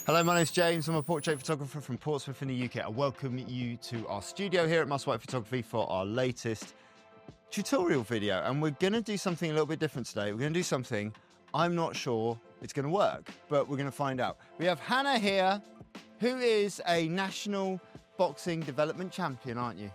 Hello, my name's James. I'm a portrait photographer from Portsmouth in the UK. I welcome you to our studio here at Must White Photography for our latest tutorial video. And we're going to do something a little bit different today. We're going to do something I'm not sure it's going to work, but we're going to find out. We have Hannah here, who is a national boxing development champion, aren't you?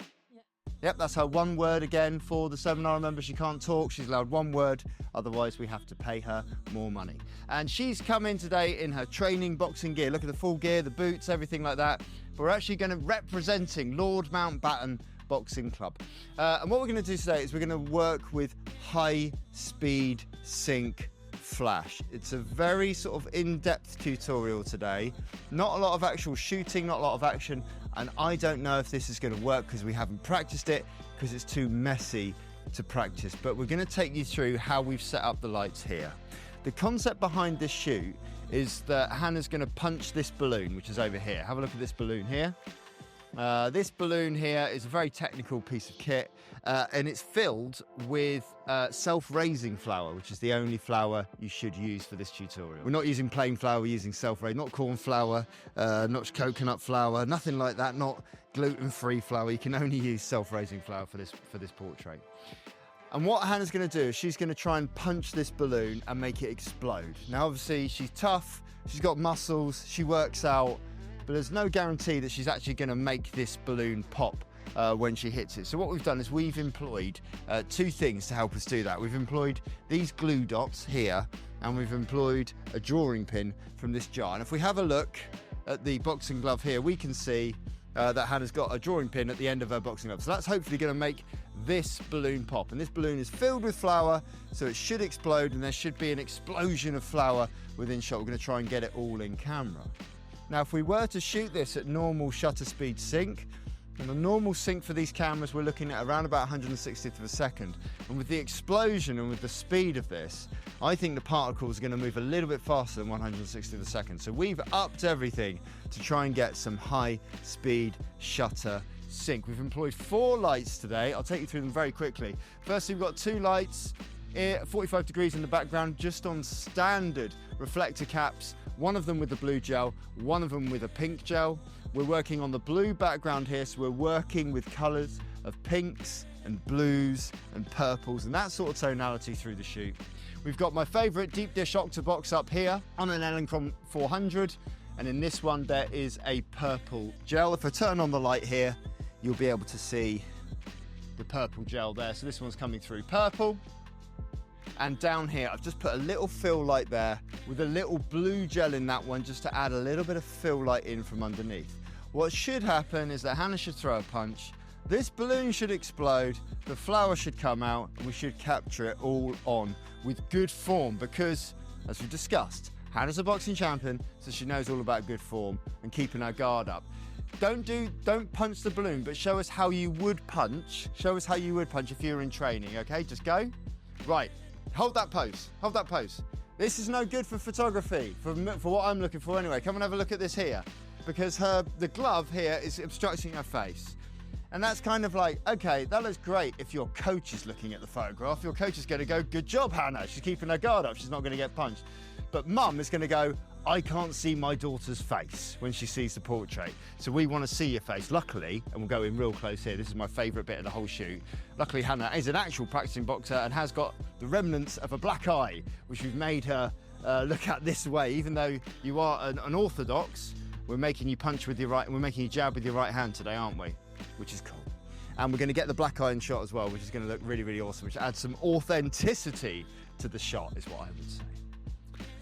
Yep, that's her one word again for the seminar. Remember, she can't talk. She's allowed one word. Otherwise, we have to pay her more money. And she's come in today in her training boxing gear. Look at the full gear, the boots, everything like that. But we're actually going to representing Lord Mountbatten Boxing Club. And what we're going to do today is we're going to work with high-speed sync flash. It's a very sort of in-depth tutorial today. Not a lot of actual shooting, not a lot of action, and I don't know if this is going to work because we haven't practiced it, because it's too messy to practice. But we're going to take you through how we've set up the lights here. The concept behind this shoot is that Hannah's going to punch this balloon, which is over here. Have a look at this balloon here. This balloon here is a very technical piece of kit, and it's filled with self-raising flour, which is the only flour you should use for this tutorial. We're not using plain flour, we're using self-raised, not corn flour, not coconut flour, nothing like that, not gluten-free flour. You can only use self-raising flour for this portrait. And what Hannah's going to do is she's going to try and punch this balloon and make it explode. Now, obviously, she's tough, she's got muscles, she works out, but there's no guarantee that she's actually going to make this balloon pop when she hits it. So what we've done is we've employed two things to help us do that. We've employed these glue dots here, and we've employed a drawing pin from this jar. And if we have a look at the boxing glove here, we can see that Hannah's got a drawing pin at the end of her boxing glove. So that's hopefully going to make this balloon pop. And this balloon is filled with flour, so it should explode, and there should be an explosion of flour within shot. We're going to try and get it all in camera. Now, if we were to shoot this at normal shutter speed sync, and the normal sync for these cameras, we're looking at around about 160th of a second. And with the explosion and with the speed of this, I think the particles are going to move a little bit faster than 160th of a second. So we've upped everything to try and get some high speed shutter sync. We've employed 4 lights today. I'll take you through them very quickly. Firstly, we've got 2 lights here, 45 degrees in the background, just on standard reflector caps. One of them with the blue gel, one of them with a pink gel. We're working on the blue background here, so we're working with colours of pinks and blues and purples and that sort of tonality through the shoot. We've got my favourite deep dish octabox up here on an Elinchrom 400, and in this one there is a purple gel. If I turn on the light here, you'll be able to see the purple gel there. So this one's coming through purple. And down here, I've just put a little fill light there with a little blue gel in that one, just to add a little bit of fill light in from underneath. What should happen is that Hannah should throw a punch, this balloon should explode, the flour should come out, and we should capture it all on with good form, because, as we discussed, Hannah's a boxing champion, so she knows all about good form and keeping her guard up. Don't punch the balloon, but show us how you would punch. Show us how you would punch if you were in training, okay? Just go. Right. Hold that pose, hold that pose. This is no good for photography, for what I'm looking for anyway. Come and have a look at this here, because the glove here is obstructing her face. And that's kind of like, okay, that looks great if your coach is looking at the photograph. Your coach is going to go, good job, Hannah. She's keeping her guard up. She's not going to get punched. But mum is going to go, I can't see my daughter's face when she sees the portrait. So we want to see your face. Luckily, and we'll go in real close here, this is my favourite bit of the whole shoot. Luckily, Hannah is an actual practicing boxer and has got the remnants of a black eye, which we've made her look at this way. Even though you are an orthodox, we're making you punch with your right, and we're making you jab with your right hand today, aren't we? Which is cool. And we're going to get the black eye in shot as well, which is going to look really, really awesome, which adds some authenticity to the shot, is what I would say.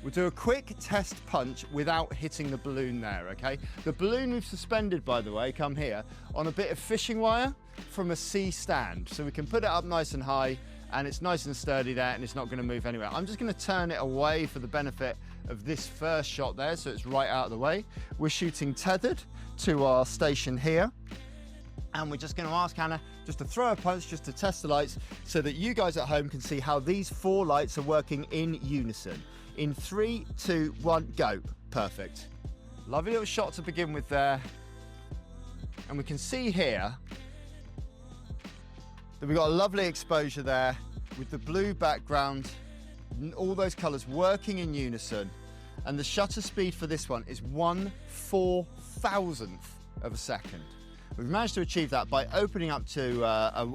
We'll do a quick test punch without hitting the balloon there, okay? The balloon we've suspended, by the way, come here, on a bit of fishing wire from a C stand. So we can put it up nice and high, and it's nice and sturdy there, and it's not going to move anywhere. I'm just going to turn it away for the benefit of this first shot there, so it's right out of the way. We're shooting tethered to our station here. And we're just going to ask Hannah just to throw a punch, just to test the lights, so that you guys at home can see how these 4 lights are working in unison. In 3, 2, 1, go. Perfect. Lovely little shot to begin with there. And we can see here that we've got a lovely exposure there with the blue background, all those colours working in unison. And the shutter speed for this one is 1/4000th of a second. We've managed to achieve that by opening up to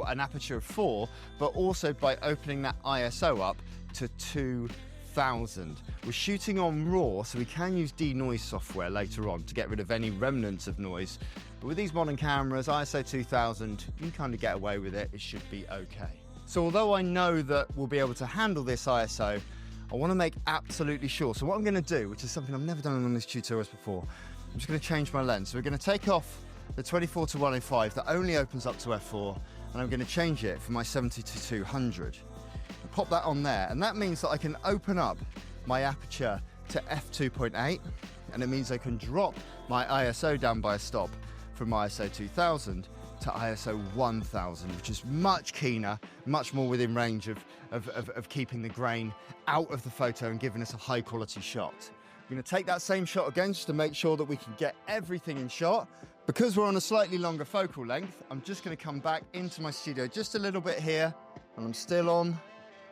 an aperture of 4, but also by opening that ISO up to 2000. We're shooting on RAW, so we can use denoise software later on to get rid of any remnants of noise. But with these modern cameras, ISO 2000, you can kind of get away with it. It should be okay. So although I know that we'll be able to handle this ISO, I want to make absolutely sure. So what I'm going to do, which is something I've never done on these tutorials before, I'm just going to change my lens. So we're going to take off the 24-105 that only opens up to f4, and I'm going to change it for my 70-200. Pop that on there, and that means that I can open up my aperture to f2.8, and it means I can drop my ISO down by a stop from ISO 2000 to ISO 1000, which is much keener, much more within range of keeping the grain out of the photo and giving us a high quality shot. I'm going to take that same shot again just to make sure that we can get everything in shot. Because we're on a slightly longer focal length, I'm just going to come back into my studio just a little bit here, and I'm still on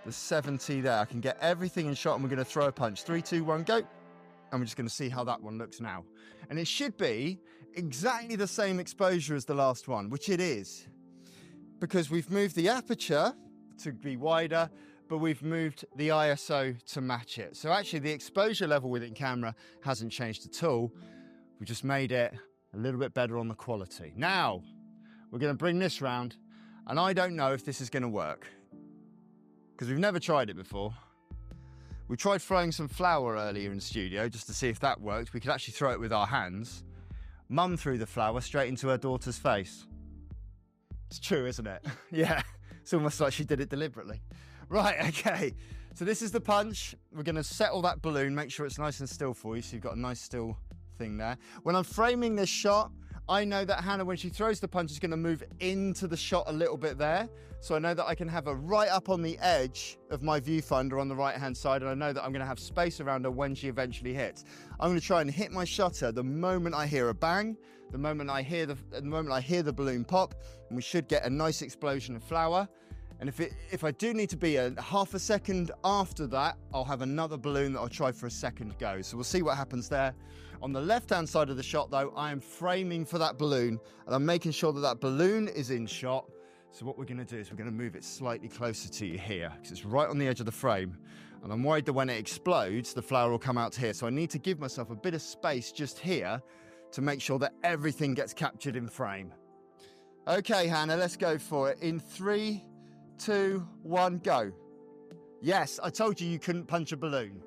the 70 there. I can get everything in shot, and we're going to throw a punch. 3, 2, 1, go. And we're just going to see how that one looks now. And it should be exactly the same exposure as the last one, which it is, because we've moved the aperture to be wider, but we've moved the ISO to match it. So actually the exposure level within camera hasn't changed at all. We just made it a little bit better on the quality. Now we're going to bring this round, and I don't know if this is going to work because we've never tried it before. We tried throwing some flour earlier in the studio just to see if that worked. We could actually throw it with our hands. Mum threw the flour straight into her daughter's face. It's true, isn't it? Yeah, it's almost like she did it deliberately. Right, okay, so this is the punch. We're going to settle that balloon, make sure it's nice and still for you, so you've got a nice still thing there. When I'm framing this shot, I know that Hannah, when she throws the punch, is going to move into the shot a little bit there. So I know that I can have her right up on the edge of my viewfinder on the right-hand side, and I know that I'm going to have space around her when she eventually hits. I'm going to try and hit my shutter the moment I hear a bang, the moment I hear the balloon pop, and we should get a nice explosion of flour. And if I do need to be a half a second after that, I'll have another balloon that I'll try for a second go. So we'll see what happens there. On the left-hand side of the shot, though, I am framing for that balloon, and I'm making sure that that balloon is in shot. So what we're going to do is we're going to move it slightly closer to you here, because it's right on the edge of the frame. And I'm worried that when it explodes, the flower will come out here. So I need to give myself a bit of space just here to make sure that everything gets captured in frame. Okay, Hannah, let's go for it. In 3, 2, 1, go. Yes, I told you couldn't punch a balloon.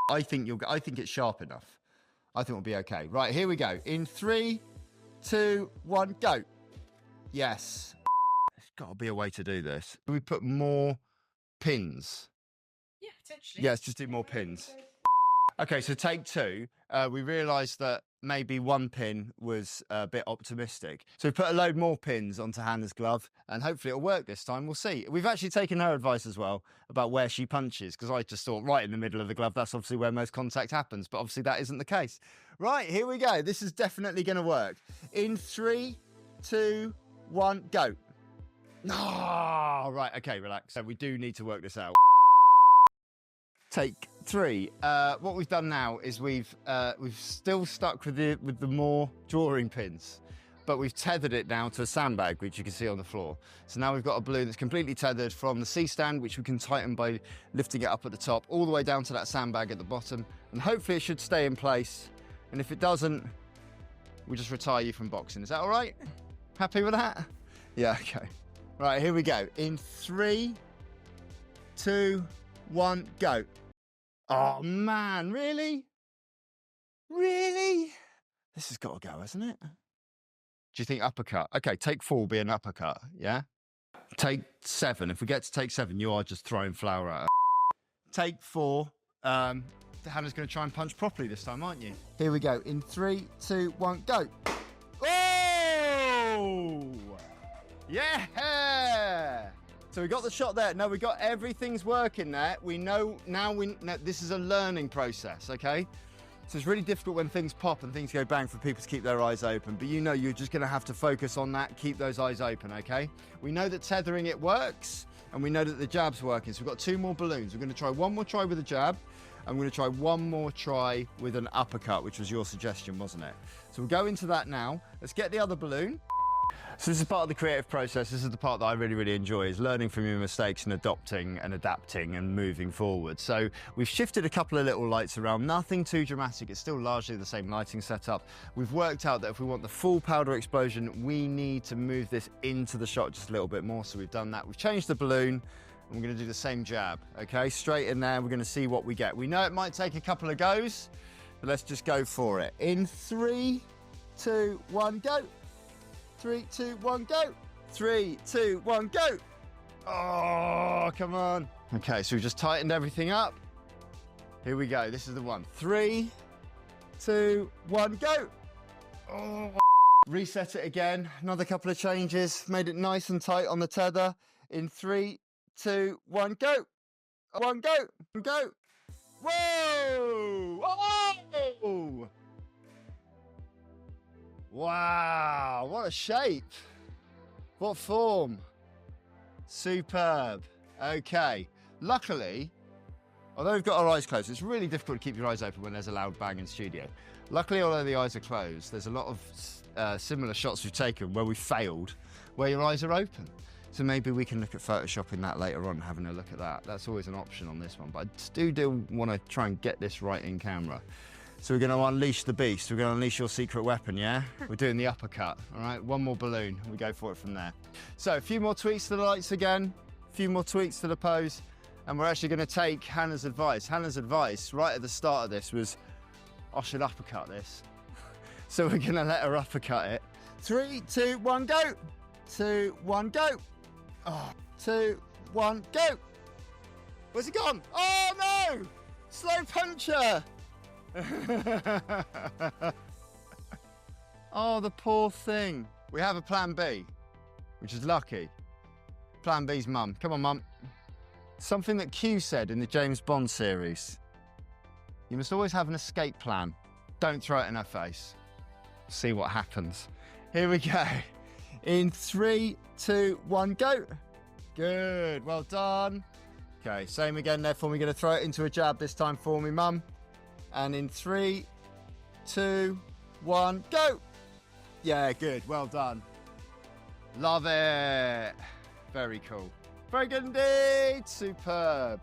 I think it's sharp enough. I think we'll be okay. Right, here we go. In 3, 2, 1, go. Yes. There's got to be a way to do this. Do we put more pins? Yeah, potentially. Yeah, let's just do more pins. Okay, so take 2. We realised that maybe 1 pin was a bit optimistic. So we put a load more pins onto Hannah's glove, and hopefully it'll work this time. We'll see. We've actually taken her advice as well about where she punches, because I just thought right in the middle of the glove, that's obviously where most contact happens, but obviously that isn't the case. Right, here we go. This is definitely going to work. In 3, 2, 1, go. Ah, right, okay, relax. So we do need to work this out. Take 3. What we've done now is we've still stuck with the more drawing pins, but we've tethered it now to a sandbag, which you can see on the floor. So now we've got a balloon that's completely tethered from the C-stand, which we can tighten by lifting it up at the top, all the way down to that sandbag at the bottom, and hopefully it should stay in place. And if it doesn't, we'll just retire you from boxing. Is that all right? Happy with that? Yeah, okay. Right, here we go. In 3, 2, 1, go. Oh, man, really? Really? This has got to go, hasn't it? Do you think uppercut? Okay, take 4 will be an uppercut, yeah? Take 7. If we get to take 7, you are just throwing flour at her. Take 4. Hannah's going to try and punch properly this time, aren't you? Here we go. In 3, 2, 1, go. Oh! Yeah! So we got the shot there. No, we got everything's working there. We know now this is a learning process, okay? So it's really difficult when things pop and things go bang for people to keep their eyes open. But you know you're just going to have to focus on that, keep those eyes open, okay? We know that tethering it works, and we know that the jab's working. So we've got 2 more balloons. We're going to try one more try with the jab, I'm going to try one more try with an uppercut, which was your suggestion, wasn't it? So we'll go into that now. Let's get the other balloon. So this is part of the creative process. This is the part that I really, really enjoy, is learning from your mistakes and adopting and adapting and moving forward. So we've shifted a couple of little lights around, nothing too dramatic. It's still largely the same lighting setup. We've worked out that if we want the full powder explosion, we need to move this into the shot just a little bit more. So we've done that. We've changed the balloon and we're going to do the same jab, okay? Straight in there, we're going to see what we get. We know it might take a couple of goes, but let's just go for it. In 3, 2, 1, go. 3, 2, 1, go. 3, 2, 1, go. Oh, come on. Okay, so we've just tightened everything up. Here we go. This is the one. 3, 2, 1, go. Oh. Reset it again. Another couple of changes. Made it nice and tight on the tether. In 3, 2, 1, go. 1, go. Go. Whoa. Oh. Wow, what a shape. What form. Superb. Okay. Luckily, although we've got our eyes closed, it's really difficult to keep your eyes open when there's a loud bang in studio. Luckily, although the eyes are closed, there's a lot of similar shots we've taken where we failed, where your eyes are open. So maybe we can look at photoshopping that later on, having a look at that. That's always an option on this one, but I do want to try and get this right in camera. So we're going to unleash the beast. We're going to unleash your secret weapon, yeah? We're doing the uppercut, all right? One more balloon, we go for it from there. So a few more tweaks to the lights again, a few more tweaks to the pose, and we're actually going to take Hannah's advice. Hannah's advice right at the start of this was, I should uppercut this. So we're going to let her uppercut it. 3, 2, 1, go. 2, 1, go. Oh, 2, 1, go. Where's it gone? Oh no! Slow puncher! Oh, the poor thing. We have a plan B, which is lucky. Plan B's mum. Come on, mum. Something that Q said in the James Bond series. You must always have an escape plan. Don't throw it in her face. See what happens. Here we go. In 3, 2, 1, go. Good, well done. Okay, same again there for me. Going to throw it into a jab this time for me, mum. And in 3, 2, 1, go. Yeah, good, well done. Love it. Very cool. Very good indeed, superb.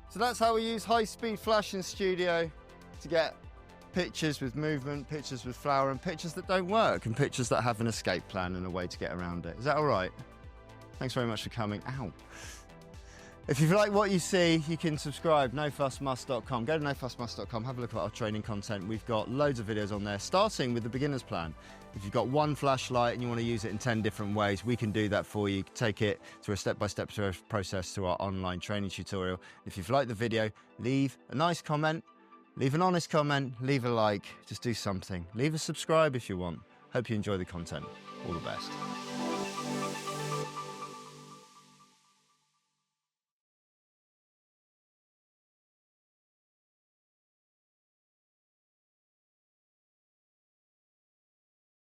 So that's how we use high-speed flash in studio to get pictures with movement, pictures with flower, and pictures that don't work, and pictures that have an escape plan and a way to get around it. Is that all right? Thanks very much for coming. Ow. If you like what you see, you can subscribe, nofussmust.com. Go to nofussmust.com, have a look at our training content. We've got loads of videos on there, starting with the beginner's plan. If you've got one flashlight and you want to use it in 10 different ways, we can do that for you. Take it through a step-by-step process to our online training tutorial. If you've liked the video, leave a nice comment, leave an honest comment, leave a like, just do something. Leave a subscribe if you want. Hope you enjoy the content. All the best.